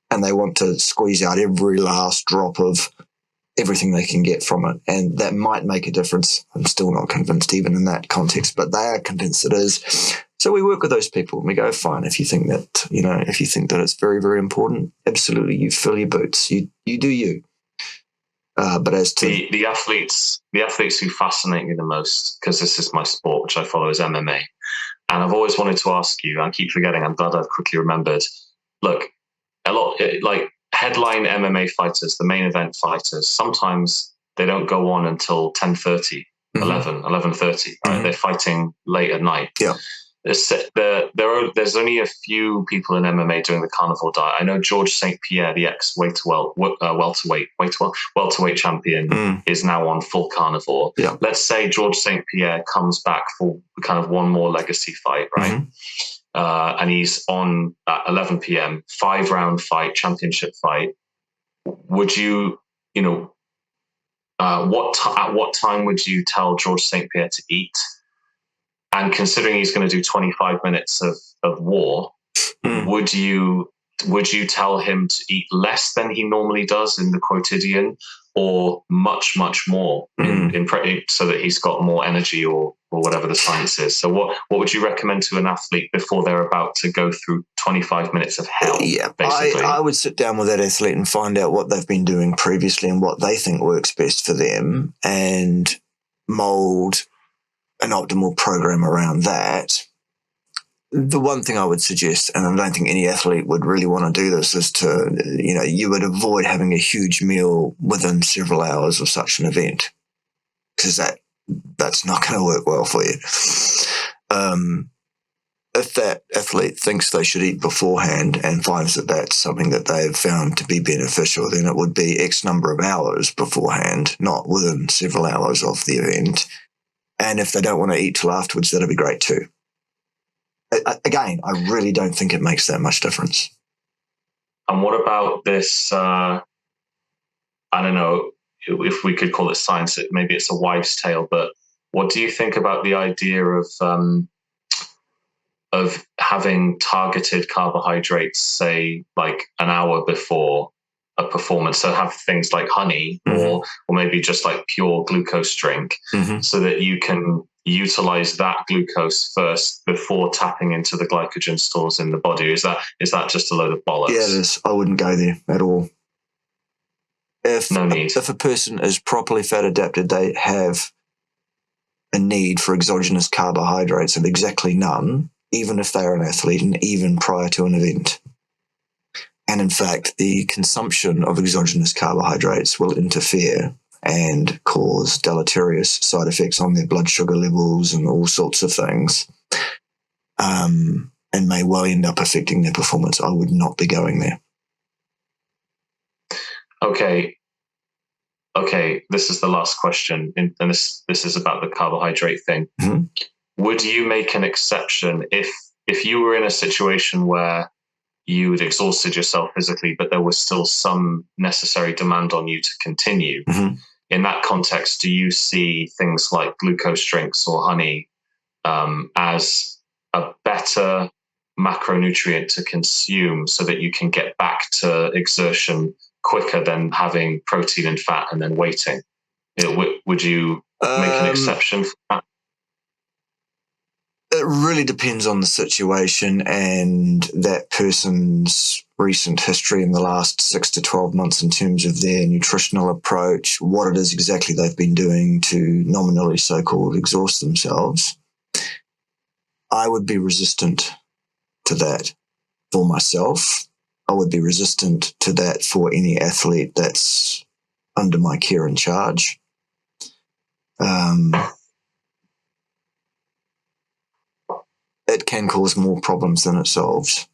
Speaker 2: And they want to squeeze out every last drop of everything they can get from it. And that might make a difference. I'm still not convinced even in that context, but they are convinced it is. So we work with those people and we go, fine, if you think that, if you think that it's very, very important, absolutely, you fill your boots. You do you. But as to
Speaker 1: the athletes who fascinate me the most, because this is my sport, which I follow, is MMA. And I've always wanted to ask you, I keep forgetting, I'm glad I've quickly remembered. Look, a lot, like headline MMA fighters, the main event fighters, sometimes they don't go on until 10:30, 11:30. Right? They're fighting late at night.
Speaker 2: Yeah.
Speaker 1: There's only a few people in MMA doing the carnivore diet. I know George St. Pierre, the welterweight champion, is now on full carnivore.
Speaker 2: Yeah.
Speaker 1: Let's say George St. Pierre comes back for kind of one more legacy fight, right? And he's on at 11 p.m., 5-round fight, championship fight. Would you, at what time would you tell George St. Pierre to eat? And considering he's going to do 25 minutes of war, would you tell him to eat less than he normally does in the quotidian, or much, much more so that he's got more energy or whatever the science is? So what would you recommend to an athlete before they're about to go through 25 minutes of hell?
Speaker 2: Yeah,
Speaker 1: basically.
Speaker 2: I would sit down with that athlete and find out what they've been doing previously and what they think works best for them, and mold an optimal program around that. The one thing I would suggest, and I don't think any athlete would really want to do this, is to, you would avoid having a huge meal within several hours of such an event, because that's not going to work well for you. If that athlete thinks they should eat beforehand and finds that that's something that they've found to be beneficial, then it would be X number of hours beforehand, not within several hours of the event. And if they don't want to eat till afterwards, that'll be great too. Again, I really don't think it makes that much difference.
Speaker 1: And what about this? I don't know if we could call it science. Maybe it's a wives' tale, but what do you think about the idea of having targeted carbohydrates, say, like an hour before a performance? So have things like honey or maybe just like pure glucose drink, so that you can utilize that glucose first before tapping into the glycogen stores in the body. Is that just a load of bollocks?
Speaker 2: Yeah, it is. I wouldn't go there at all.
Speaker 1: No need.
Speaker 2: If a person is properly fat adapted, they have a need for exogenous carbohydrates of exactly none, even if they're an athlete and even prior to an event. And in fact, the consumption of exogenous carbohydrates will interfere and cause deleterious side effects on their blood sugar levels and all sorts of things, and may well end up affecting their performance. I would not be going there.
Speaker 1: Okay. This is the last question, and this is about the carbohydrate thing. Would you make an exception if you were in a situation where you had exhausted yourself physically, but there was still some necessary demand on you to continue? In that context, do you see things like glucose drinks or honey as a better macronutrient to consume so that you can get back to exertion quicker than having protein and fat and then waiting? Would you make an exception for that?
Speaker 2: It really depends on the situation and that person's recent history in the last 6 to 12 months in terms of their nutritional approach, what it is exactly they've been doing to nominally so-called exhaust themselves. I would be resistant to that for myself. I would be resistant to that for any athlete that's under my care and charge. It can cause more problems than it solves.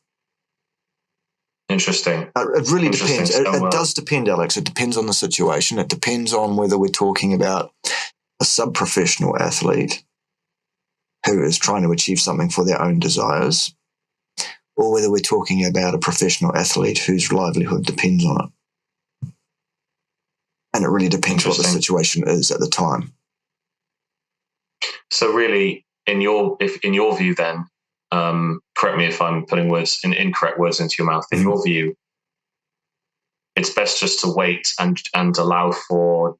Speaker 1: Interesting.
Speaker 2: It really depends.
Speaker 1: So,
Speaker 2: it does depend, Alex. It depends on the situation. It depends on whether we're talking about a sub-professional athlete who is trying to achieve something for their own desires, or whether we're talking about a professional athlete whose livelihood depends on it. And it really depends what the situation is at the time.
Speaker 1: So really, in your view then, correct me if I'm putting incorrect words into your mouth, in your view, it's best just to wait and allow for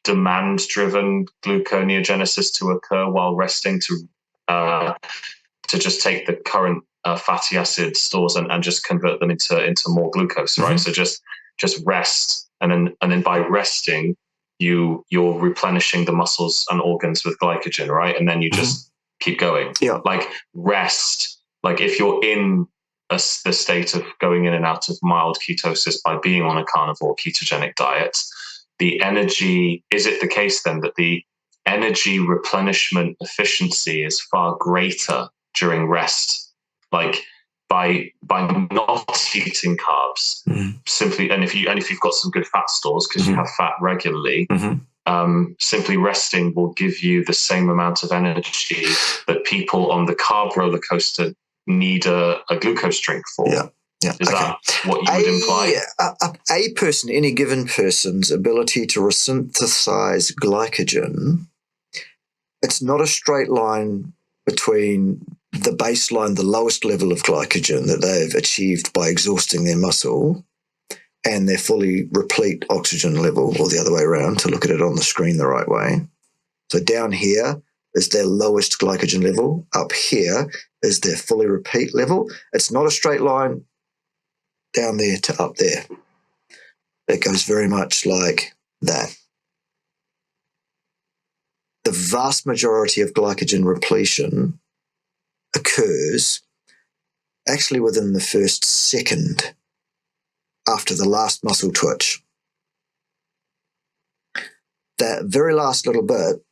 Speaker 1: demand-driven gluconeogenesis to occur while resting to just take the current fatty acid stores and just convert them into more glucose, right? So just rest, and then by resting, you're replenishing the muscles and organs with glycogen, right? And then you just keep going.
Speaker 2: Yeah.
Speaker 1: Like rest, like if you're in the state of going in and out of mild ketosis by being on a carnivore ketogenic diet, the energy, is it the case then that the energy replenishment efficiency is far greater during rest? Like by not eating carbs simply, and if you've got some good fat stores because you have fat regularly, simply resting will give you the same amount of energy that people on the carb roller coaster need a glucose drink for.
Speaker 2: Yeah.
Speaker 1: Is that what you would imply?
Speaker 2: A person, any given person's ability to resynthesize glycogen, it's not a straight line between the baseline, the lowest level of glycogen that they've achieved by exhausting their muscle, and their fully replete oxygen level, or the other way around, to look at it on the screen the right way. So down here is their lowest glycogen level. Up here is their fully replete level. It's not a straight line down there to up there. It goes very much like that. The vast majority of glycogen repletion occurs actually within the first second after the last muscle twitch. That very last little bit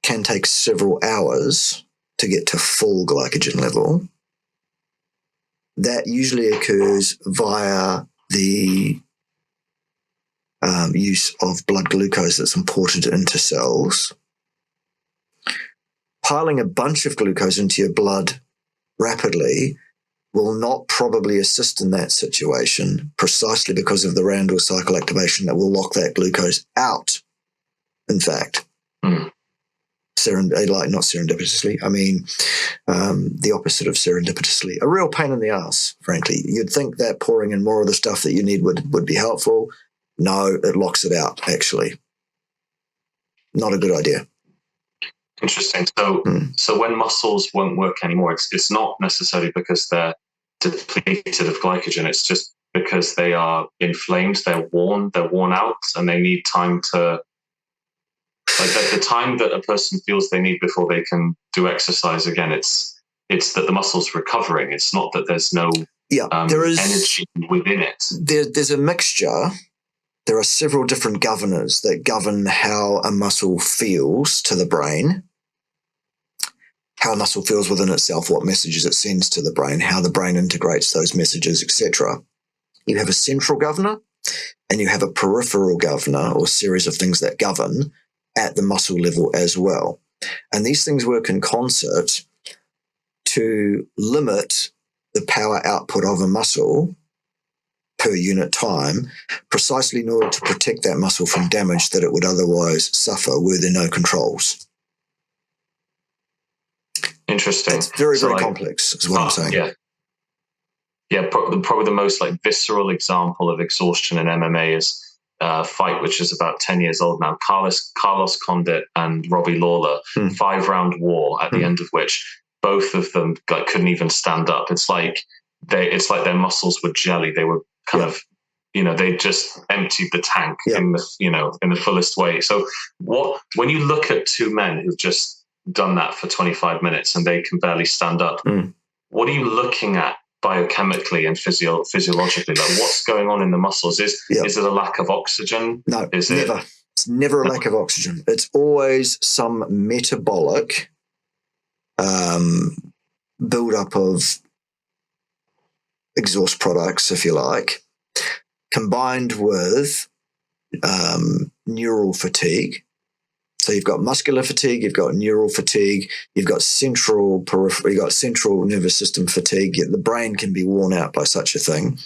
Speaker 2: can take several hours to get to full glycogen level. That usually occurs via the use of blood glucose that's imported into cells. Piling a bunch of glucose into your blood rapidly will not probably assist in that situation, precisely because of the Randall cycle activation that will lock that glucose out. In fact, not serendipitously. I mean, the opposite of serendipitously. A real pain in the ass, frankly. You'd think that pouring in more of the stuff that you need would be helpful. No, it locks it out, actually. Not a good idea.
Speaker 1: Interesting. So when muscles won't work anymore, it's not necessarily because they're depleted of glycogen. It's just because they are inflamed, they're worn out, and they need time to, like the time that a person feels they need before they can do exercise again. It's that the muscle's recovering. It's not that there's no
Speaker 2: there is
Speaker 1: energy within it.
Speaker 2: There's a mixture. There are several different governors that govern how a muscle feels to the brain, how a muscle feels within itself, what messages it sends to the brain, how the brain integrates those messages, etc. You have a central governor and you have a peripheral governor, or series of things that govern at the muscle level as well. And these things work in concert to limit the power output of a muscle per unit time, precisely in order to protect that muscle from damage that it would otherwise suffer were there no controls.
Speaker 1: Interesting.
Speaker 2: It's very, very complex, is what I'm saying.
Speaker 1: Probably the most visceral example of exhaustion in MMA is a fight which is about 10 years old now. Carlos Condit and Robbie Lawler, 5-round war at the end of which both of them couldn't even stand up. It's like their muscles were jelly. They were kind of, they just emptied the tank in the fullest way. So when you look at two men who've just done that for 25 minutes and they can barely stand up. What are you looking at biochemically and physiologically? Like, what's going on in the muscles? Is it a lack of oxygen?
Speaker 2: No, never. It's never a lack of oxygen. It's always some metabolic buildup of exhaust products, if you like, combined with neural fatigue. So you've got muscular fatigue, you've got neural fatigue, you've got central nervous system fatigue. The brain can be worn out by such a thing.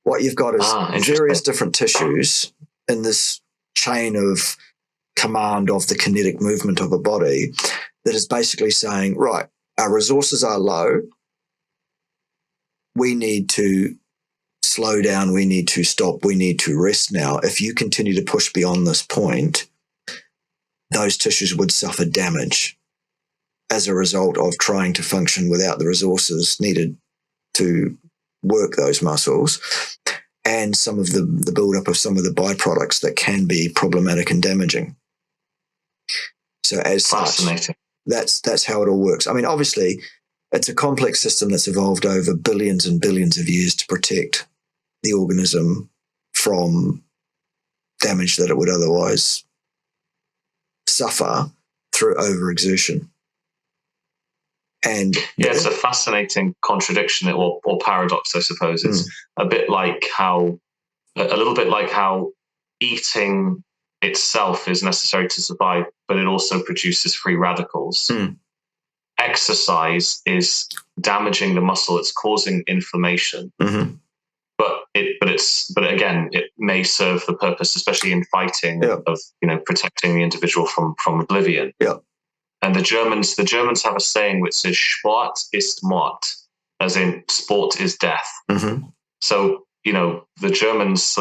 Speaker 2: What you've got is various different tissues in this chain of command of the kinetic movement of a body that is basically saying, right, our resources are low. We need to slow down. We need to stop. We need to rest now. If you continue to push beyond this point, those tissues would suffer damage as a result of trying to function without the resources needed to work those muscles, and some of the buildup of some of the byproducts that can be problematic and damaging. So as such, that's how it all works. I mean, obviously, it's a complex system that's evolved over billions and billions of years to protect the organism from damage that it would otherwise suffer through overexertion. And
Speaker 1: it's a fascinating contradiction or paradox, I suppose. It's a little bit like how eating itself is necessary to survive, but it also produces free radicals. Exercise is damaging the muscle; it's causing inflammation. But again, it may serve the purpose, especially in fighting, of protecting the individual from oblivion. And the Germans have a saying which says "Sport ist Mord," as in sport is death. So the Germans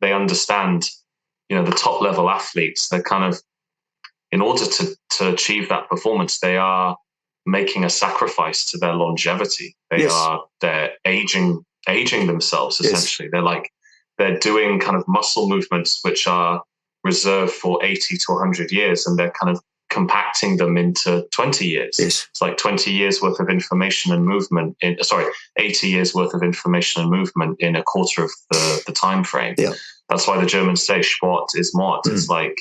Speaker 1: they understand the top level athletes. They're kind of, in order to achieve that performance, they are making a sacrifice to their longevity. They're aging themselves essentially. They're doing kind of muscle movements which are reserved for 80 to 100 years, and they're kind of compacting them into 20 years. It's like 20 years worth of information and movement 80 years worth of information and movement in a quarter of the time frame. That's why the Germans say Sport is Mord. It's like,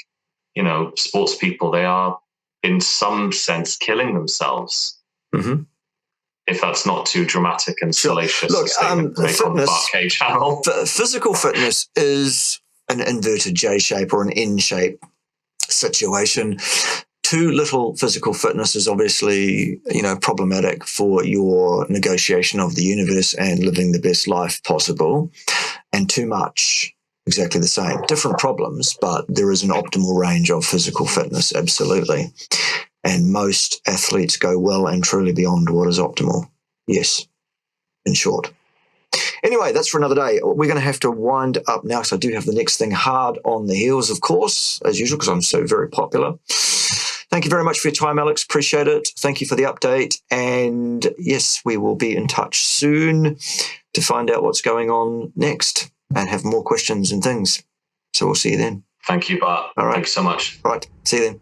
Speaker 1: sports people, they are in some sense killing themselves. If that's not too dramatic and salacious.
Speaker 2: Look, fitness,
Speaker 1: on the Bart K channel.
Speaker 2: Physical fitness is an inverted J shape or an N shape situation. Too little physical fitness is obviously, problematic for your negotiation of the universe and living the best life possible. And too much, exactly the same. Different problems, but there is an optimal range of physical fitness, absolutely. And most athletes go well and truly beyond what is optimal. Yes, in short. Anyway, that's for another day. We're going to have to wind up now because I do have the next thing hard on the heels, of course, as usual, because I'm so very popular. Thank you very much for your time, Alex. Appreciate it. Thank you for the update. And yes, we will be in touch soon to find out what's going on next and have more questions and things. So we'll see you then.
Speaker 1: Thank you, Bart.
Speaker 2: All right.
Speaker 1: Thank you so much.
Speaker 2: All right. See you then.